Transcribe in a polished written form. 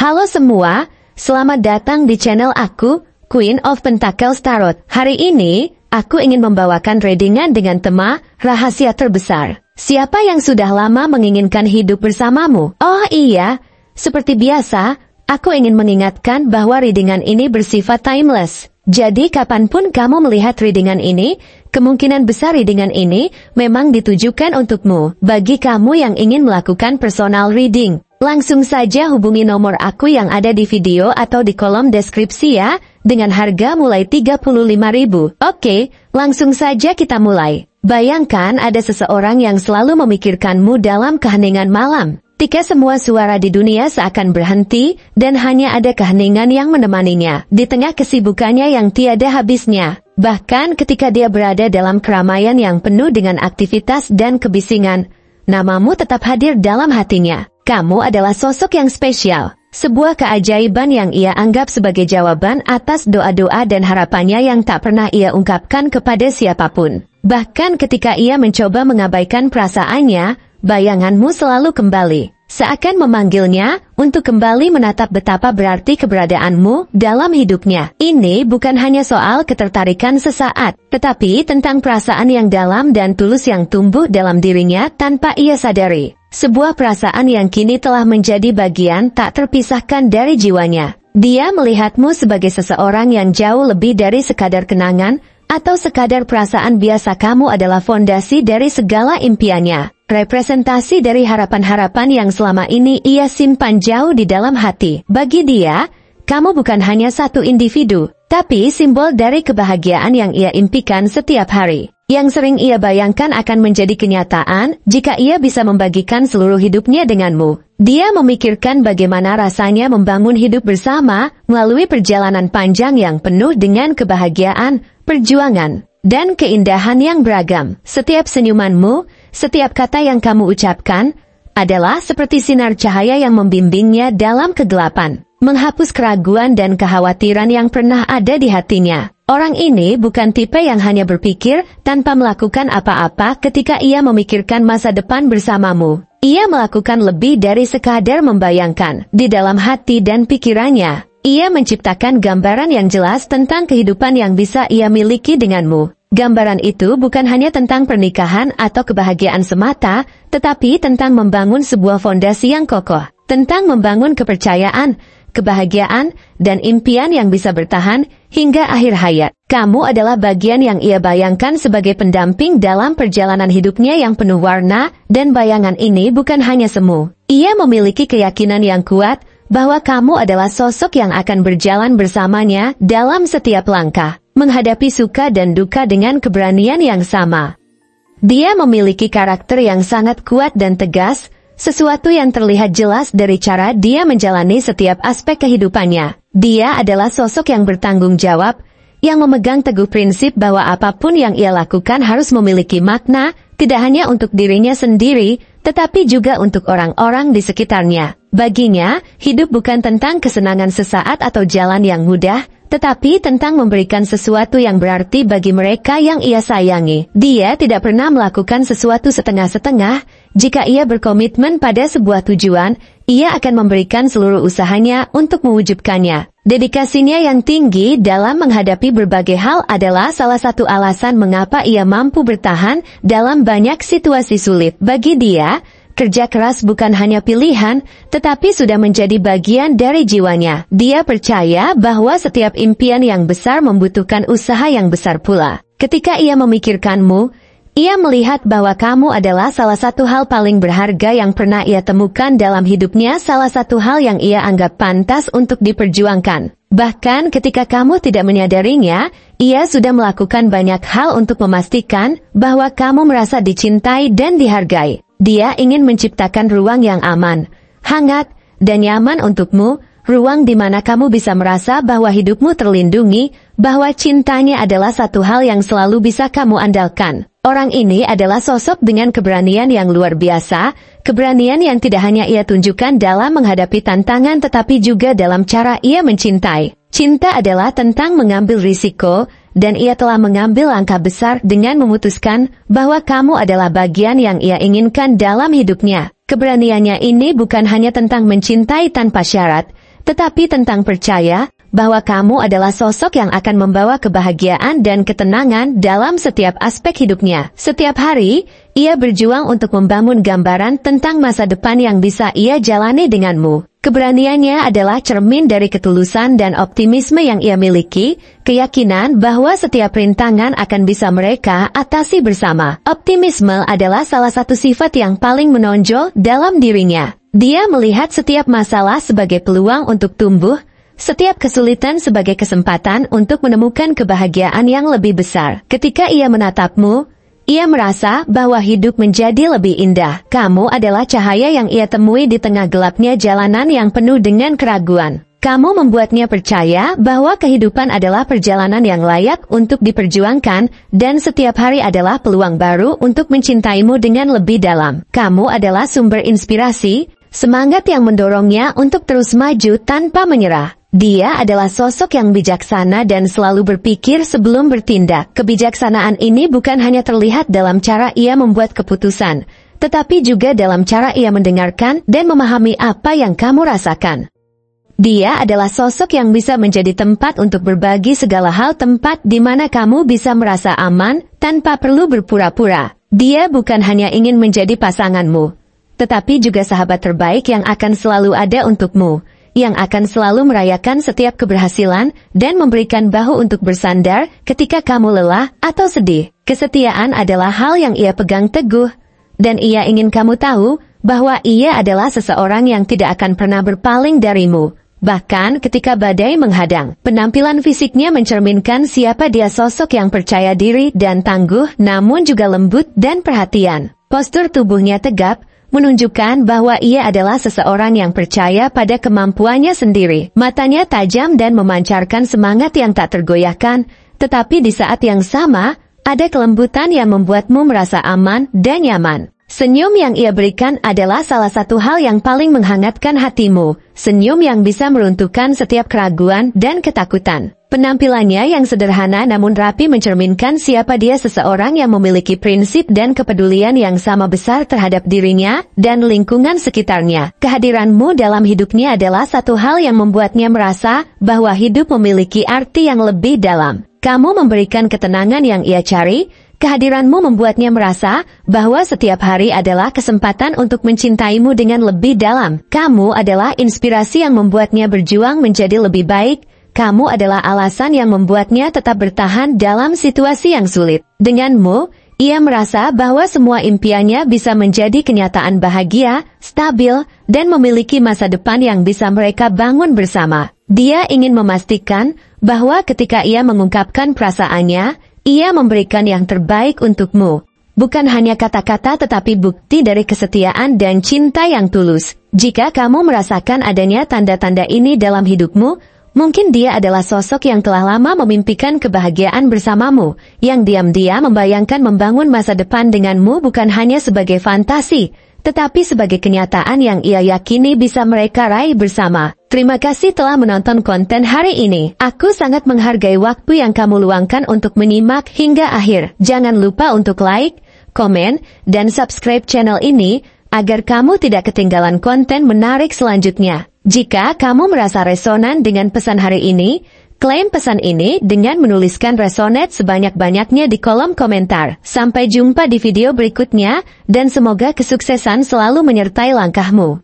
Halo semua, selamat datang di channel aku, Queen of Pentacles Tarot. Hari ini, aku ingin membawakan readingan dengan tema Rahasia Terbesar. Siapa yang sudah lama menginginkan hidup bersamamu? Oh iya, seperti biasa, aku ingin mengingatkan bahwa readingan ini bersifat timeless. Jadi kapanpun kamu melihat readingan ini, kemungkinan besar readingan ini memang ditujukan untukmu. Bagi kamu yang ingin melakukan personal reading, langsung saja hubungi nomor aku yang ada di video atau di kolom deskripsi ya, dengan harga mulai 35.000. Oke, langsung saja kita mulai. Bayangkan ada seseorang yang selalu memikirkanmu dalam keheningan malam. Ketika semua suara di dunia seakan berhenti, dan hanya ada keheningan yang menemaninya. Di tengah kesibukannya yang tiada habisnya. Bahkan ketika dia berada dalam keramaian yang penuh dengan aktivitas dan kebisingan, namamu tetap hadir dalam hatinya. Kamu adalah sosok yang spesial. Sebuah keajaiban yang ia anggap sebagai jawaban atas doa-doa dan harapannya yang tak pernah ia ungkapkan kepada siapapun. Bahkan ketika ia mencoba mengabaikan perasaannya, bayanganmu selalu kembali. Seakan memanggilnya untuk kembali menatap betapa berarti keberadaanmu dalam hidupnya. Ini bukan hanya soal ketertarikan sesaat, tetapi tentang perasaan yang dalam dan tulus yang tumbuh dalam dirinya tanpa ia sadari. Sebuah perasaan yang kini telah menjadi bagian tak terpisahkan dari jiwanya. Dia melihatmu sebagai seseorang yang jauh lebih dari sekadar kenangan, atau sekadar perasaan biasa. Kamu adalah fondasi dari segala impiannya. Representasi dari harapan-harapan yang selama ini ia simpan jauh di dalam hati. Bagi dia, kamu bukan hanya satu individu, tapi simbol dari kebahagiaan yang ia impikan setiap hari. Yang sering ia bayangkan akan menjadi kenyataan jika ia bisa membagikan seluruh hidupnya denganmu. Dia memikirkan bagaimana rasanya membangun hidup bersama melalui perjalanan panjang yang penuh dengan kebahagiaan, perjuangan, dan keindahan yang beragam. Setiap senyumanmu, setiap kata yang kamu ucapkan, adalah seperti sinar cahaya yang membimbingnya dalam kegelapan, menghapus keraguan dan kekhawatiran yang pernah ada di hatinya. Orang ini bukan tipe yang hanya berpikir tanpa melakukan apa-apa ketika ia memikirkan masa depan bersamamu. Ia melakukan lebih dari sekadar membayangkan. Di dalam hati dan pikirannya, ia menciptakan gambaran yang jelas tentang kehidupan yang bisa ia miliki denganmu. Gambaran itu bukan hanya tentang pernikahan atau kebahagiaan semata, tetapi tentang membangun sebuah fondasi yang kokoh. Tentang membangun kepercayaan, kebahagiaan, dan impian yang bisa bertahan hingga akhir hayat. Kamu adalah bagian yang ia bayangkan sebagai pendamping dalam perjalanan hidupnya yang penuh warna, dan bayangan ini bukan hanya semu. Ia memiliki keyakinan yang kuat bahwa kamu adalah sosok yang akan berjalan bersamanya dalam setiap langkah, menghadapi suka dan duka dengan keberanian yang sama. Dia memiliki karakter yang sangat kuat dan tegas, sesuatu yang terlihat jelas dari cara dia menjalani setiap aspek kehidupannya. Dia adalah sosok yang bertanggung jawab, yang memegang teguh prinsip bahwa apapun yang ia lakukan harus memiliki makna, tidak hanya untuk dirinya sendiri, tetapi juga untuk orang-orang di sekitarnya. Baginya, hidup bukan tentang kesenangan sesaat atau jalan yang mudah, tetapi tentang memberikan sesuatu yang berarti bagi mereka yang ia sayangi. Dia tidak pernah melakukan sesuatu setengah-setengah. Jika ia berkomitmen pada sebuah tujuan, ia akan memberikan seluruh usahanya untuk mewujudkannya. Dedikasinya yang tinggi dalam menghadapi berbagai hal adalah salah satu alasan mengapa ia mampu bertahan dalam banyak situasi sulit. Bagi dia, kerja keras bukan hanya pilihan, tetapi sudah menjadi bagian dari jiwanya. Dia percaya bahwa setiap impian yang besar membutuhkan usaha yang besar pula. Ketika ia memikirkanmu, ia melihat bahwa kamu adalah salah satu hal paling berharga yang pernah ia temukan dalam hidupnya, salah satu hal yang ia anggap pantas untuk diperjuangkan. Bahkan ketika kamu tidak menyadarinya, ia sudah melakukan banyak hal untuk memastikan bahwa kamu merasa dicintai dan dihargai. Dia ingin menciptakan ruang yang aman, hangat, dan nyaman untukmu, ruang di mana kamu bisa merasa bahwa hidupmu terlindungi, bahwa cintanya adalah satu hal yang selalu bisa kamu andalkan. Orang ini adalah sosok dengan keberanian yang luar biasa, keberanian yang tidak hanya ia tunjukkan dalam menghadapi tantangan tetapi juga dalam cara ia mencintai. Cinta adalah tentang mengambil risiko, dan ia telah mengambil langkah besar dengan memutuskan bahwa kamu adalah bagian yang ia inginkan dalam hidupnya. Keberaniannya ini bukan hanya tentang mencintai tanpa syarat, tetapi tentang percaya bahwa kamu adalah sosok yang akan membawa kebahagiaan dan ketenangan dalam setiap aspek hidupnya. Setiap hari, ia berjuang untuk membangun gambaran tentang masa depan yang bisa ia jalani denganmu. Keberaniannya adalah cermin dari ketulusan dan optimisme yang ia miliki, keyakinan bahwa setiap rintangan akan bisa mereka atasi bersama. Optimisme adalah salah satu sifat yang paling menonjol dalam dirinya. Dia melihat setiap masalah sebagai peluang untuk tumbuh, setiap kesulitan sebagai kesempatan untuk menemukan kebahagiaan yang lebih besar. Ketika ia menatapmu, ia merasa bahwa hidup menjadi lebih indah. Kamu adalah cahaya yang ia temui di tengah gelapnya jalanan yang penuh dengan keraguan. Kamu membuatnya percaya bahwa kehidupan adalah perjalanan yang layak untuk diperjuangkan, dan setiap hari adalah peluang baru untuk mencintaimu dengan lebih dalam. Kamu adalah sumber inspirasi, semangat yang mendorongnya untuk terus maju tanpa menyerah. Dia adalah sosok yang bijaksana dan selalu berpikir sebelum bertindak. Kebijaksanaan ini bukan hanya terlihat dalam cara ia membuat keputusan, tetapi juga dalam cara ia mendengarkan dan memahami apa yang kamu rasakan. Dia adalah sosok yang bisa menjadi tempat untuk berbagi segala hal, tempat di mana kamu bisa merasa aman tanpa perlu berpura-pura. Dia bukan hanya ingin menjadi pasanganmu, tetapi juga sahabat terbaik yang akan selalu ada untukmu, yang akan selalu merayakan setiap keberhasilan dan memberikan bahu untuk bersandar ketika kamu lelah atau sedih. Kesetiaan adalah hal yang ia pegang teguh, dan ia ingin kamu tahu bahwa ia adalah seseorang yang tidak akan pernah berpaling darimu, bahkan ketika badai menghadang. Penampilan fisiknya mencerminkan siapa dia, sosok yang percaya diri dan tangguh, namun juga lembut dan perhatian. Postur tubuhnya tegap, menunjukkan bahwa ia adalah seseorang yang percaya pada kemampuannya sendiri. Matanya tajam dan memancarkan semangat yang tak tergoyahkan, tetapi di saat yang sama, ada kelembutan yang membuatmu merasa aman dan nyaman. Senyum yang ia berikan adalah salah satu hal yang paling menghangatkan hatimu, senyum yang bisa meruntuhkan setiap keraguan dan ketakutan. Penampilannya yang sederhana namun rapi mencerminkan siapa dia, seseorang yang memiliki prinsip dan kepedulian yang sama besar terhadap dirinya dan lingkungan sekitarnya. Kehadiranmu dalam hidupnya adalah satu hal yang membuatnya merasa bahwa hidup memiliki arti yang lebih dalam. Kamu memberikan ketenangan yang ia cari. Kehadiranmu membuatnya merasa bahwa setiap hari adalah kesempatan untuk mencintaimu dengan lebih dalam. Kamu adalah inspirasi yang membuatnya berjuang menjadi lebih baik. Kamu adalah alasan yang membuatnya tetap bertahan dalam situasi yang sulit. Denganmu, ia merasa bahwa semua impiannya bisa menjadi kenyataan, bahagia, stabil, dan memiliki masa depan yang bisa mereka bangun bersama. Dia ingin memastikan bahwa ketika ia mengungkapkan perasaannya, ia memberikan yang terbaik untukmu. Bukan hanya kata-kata tetapi bukti dari kesetiaan dan cinta yang tulus. Jika kamu merasakan adanya tanda-tanda ini dalam hidupmu, mungkin dia adalah sosok yang telah lama memimpikan kebahagiaan bersamamu, yang diam-diam membayangkan membangun masa depan denganmu bukan hanya sebagai fantasi, tetapi sebagai kenyataan yang ia yakini bisa mereka raih bersama. Terima kasih telah menonton konten hari ini. Aku sangat menghargai waktu yang kamu luangkan untuk menyimak hingga akhir. Jangan lupa untuk like, komen, dan subscribe channel ini, agar kamu tidak ketinggalan konten menarik selanjutnya. Jika kamu merasa resonan dengan pesan hari ini, klaim pesan ini dengan menuliskan resonate sebanyak-banyaknya di kolom komentar. Sampai jumpa di video berikutnya, dan semoga kesuksesan selalu menyertai langkahmu.